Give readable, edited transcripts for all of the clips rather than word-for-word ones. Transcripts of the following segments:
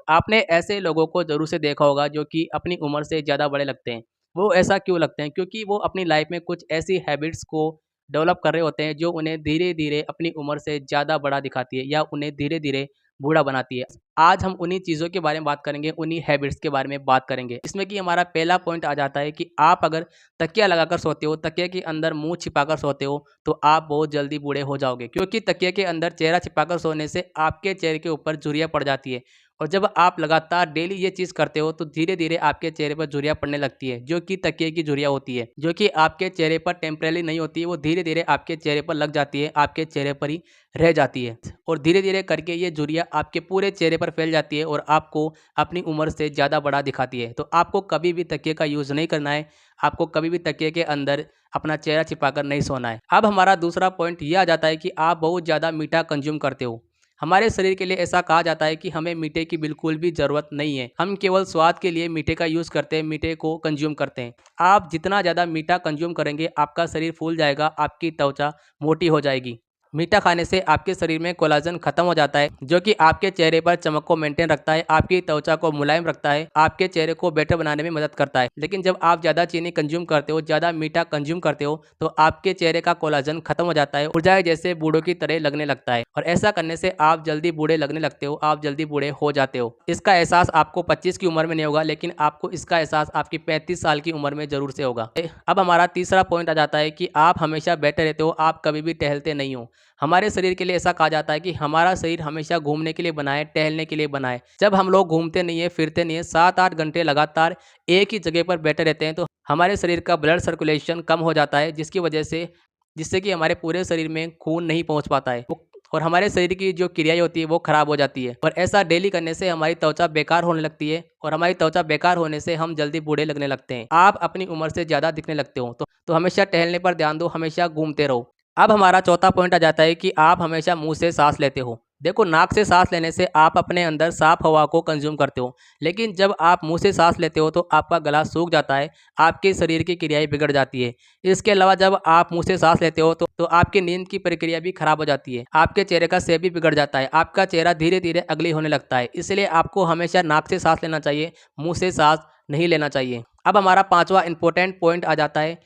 आपने ऐसे लोगों को ज़रूर से देखा होगा जो कि अपनी उम्र से ज़्यादा बड़े लगते हैं। वो ऐसा क्यों लगते हैं? क्योंकि वो अपनी लाइफ़ में कुछ ऐसी हैबिट्स को डेवलप कर रहे होते हैं जो उन्हें धीरे-धीरे अपनी उम्र से ज़्यादा बड़ा दिखाती है या उन्हें धीरे-धीरे बूढ़ा बनाती है। आज हम उन्हीं चीज़ों के बारे में बात करेंगे, उन्हीं हैबिट्स के बारे में बात करेंगे। इसमें कि हमारा पहला पॉइंट आ जाता है कि आप अगर तकिया लगाकर सोते हो, तकिए के अंदर मुँह छिपाकर सोते हो, तो आप बहुत जल्दी बूढ़े हो जाओगे। क्योंकि तकिए के अंदर चेहरा छिपाकर सोने से आपके चेहरे के ऊपर झुर्रियाँ पड़ जाती है और जब आप लगातार डेली ये चीज़ करते हो, तो धीरे-धीरे आपके चेहरे पर झुर्रियाँ पड़ने लगती है, जो कि तकिए की झुर्रियाँ होती है, जो कि आपके चेहरे पर टेम्परेरी नहीं होती है, वो धीरे-धीरे आपके चेहरे पर लग जाती है, आपके चेहरे पर ही रह जाती है और धीरे-धीरे करके ये झुर्रियाँ आपके पूरे चेहरे पर फैल जाती है और आपको अपनी उम्र से ज़्यादा बड़ा दिखाती है। तो आपको कभी भी तकिए का यूज़ नहीं करना है, आपको कभी भी तकिए के अंदर अपना चेहरा छिपाकर नहीं सोना है। अब हमारा दूसरा पॉइंट ये आ जाता है कि आप बहुत ज़्यादा मीठा कंज़्यूम करते हो। हमारे शरीर के लिए ऐसा कहा जाता है कि हमें मीठे की बिल्कुल भी ज़रूरत नहीं है। हम केवल स्वाद के लिए मीठे का यूज़ करते हैं, मीठे को कंज़्यूम करते हैं। आप जितना ज़्यादा मीठा कंज़्यूम करेंगे, आपका शरीर फूल जाएगा, आपकी त्वचा मोटी हो जाएगी। मीठा खाने से आपके शरीर में कोलाजन खत्म हो जाता है, जो कि आपके चेहरे पर चमक को मेंटेन रखता है, आपकी त्वचा को मुलायम रखता है, आपके चेहरे को बेटर बनाने में मदद करता है। लेकिन जब आप ज़्यादा चीनी कंज्यूम करते हो, ज़्यादा मीठा कंज्यूम करते हो, तो आपके चेहरे का कोलाजन खत्म हो जाता है, ऊर्जा जैसे बूढ़ों की तरह लगने लगता है और ऐसा करने से आप जल्दी बूढ़े लगने लगते हो, आप जल्दी बूढ़े हो जाते हो। इसका एहसास आपको 25 की उम्र में नहीं होगा, लेकिन आपको इसका एहसास आपकी 35 साल की उम्र में ज़रूर से होगा। अब हमारा तीसरा पॉइंट आ जाता है कि आप हमेशा बैठे रहते हो, आप कभी भी टहलते नहीं हो। हमारे शरीर के लिए ऐसा कहा जाता है कि हमारा शरीर हमेशा घूमने के लिए बना है, टहलने के लिए बना है। जब हम लोग घूमते नहीं है, फिरते नहीं है, 7-8 घंटे लगातार एक ही जगह पर बैठे रहते हैं, तो हमारे शरीर का ब्लड सर्कुलेशन कम हो जाता है, जिससे कि हमारे पूरे शरीर में खून नहीं पहुँच पाता है और हमारे शरीर की जो क्रियाएँ होती है वो खराब हो जाती है और ऐसा डेली करने से हमारी त्वचा बेकार होने लगती है और हमारी त्वचा बेकार होने से हम जल्दी बूढ़े लगने लगते हैं। आप अपनी उम्र से ज़्यादा दिखने लगते हो, तो हमेशा टहलने पर ध्यान दो, हमेशा घूमते रहो। अब हमारा चौथा पॉइंट आ जाता है कि आप हमेशा मुँह से साँस लेते हो। देखो, नाक से साँस लेने से आप अपने अंदर साफ़ हवा को कंज़्यूम करते हो, लेकिन जब आप मुँह से साँस लेते हो तो आपका गला सूख जाता है, आपके शरीर की क्रियाएँ बिगड़ जाती है। इसके अलावा जब आप मुँह से साँस लेते हो तो आपकी नींद की प्रक्रिया भी खराब हो जाती है, आपके चेहरे का शेप भी बिगड़ जाता है, आपका चेहरा धीरे-धीरे अगली होने लगता है। इसलिए आपको हमेशा नाक से साँस लेना चाहिए, मुँह से साँस नहीं लेना चाहिए। अब हमारा पाँचवाँ इम्पोर्टेंट पॉइंट आ जाता है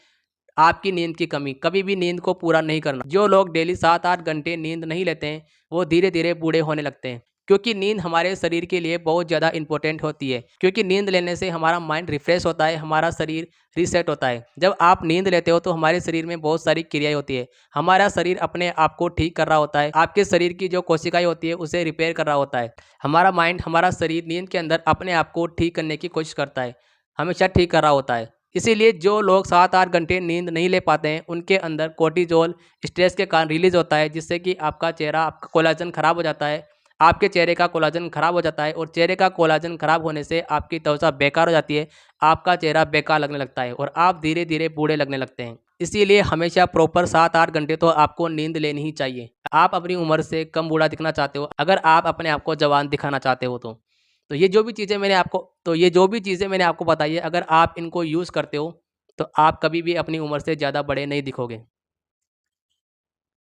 आपकी नींद की कमी। कभी भी नींद को पूरा नहीं करना। जो लोग डेली 7-8 घंटे नींद नहीं लेते हैं, वो धीरे-धीरे बूढ़े होने लगते हैं। क्योंकि नींद हमारे शरीर के लिए बहुत ज़्यादा इम्पोर्टेंट होती है। क्योंकि नींद लेने से हमारा माइंड रिफ्रेश होता है, हमारा शरीर रीसेट होता है। जब आप नींद लेते हो तो हमारे शरीर में बहुत सारी क्रियाएँ होती है। हमारा शरीर अपने आप को ठीक कर रहा होता है। आपके शरीर की जो कोशिकाएँ होती है उसे रिपेयर कर रहा होता है। हमारा माइंड, हमारा शरीर नींद के अंदर अपने आप को ठीक करने की कोशिश करता है, हमेशा ठीक कर रहा होता है। इसीलिए जो लोग 7-8 घंटे नींद नहीं ले पाते हैं, उनके अंदर कोर्टिज़ोल स्ट्रेस के कारण रिलीज़ होता है, जिससे कि आपका चेहरा, आपका कोलाजन खराब हो जाता है। आपके चेहरे का कोलाजन खराब हो जाता है और चेहरे का कोलाजन खराब होने से आपकी त्वचा बेकार हो जाती है, आपका चेहरा बेकार लगने लगता है और आप धीरे-धीरे बूढ़े लगने लगते हैं। इसीलिए हमेशा प्रॉपर 7-8 घंटे तो आपको नींद लेनी ही चाहिए। आप अपनी उम्र से कम बूढ़ा दिखना चाहते हो, अगर आप अपने आप को जवान दिखाना चाहते हो तो। ये जो भी चीज़ें मैंने आपको बताई है, अगर आप इनको यूज़ करते हो, तो आप कभी भी अपनी उम्र से ज़्यादा बड़े नहीं दिखोगे।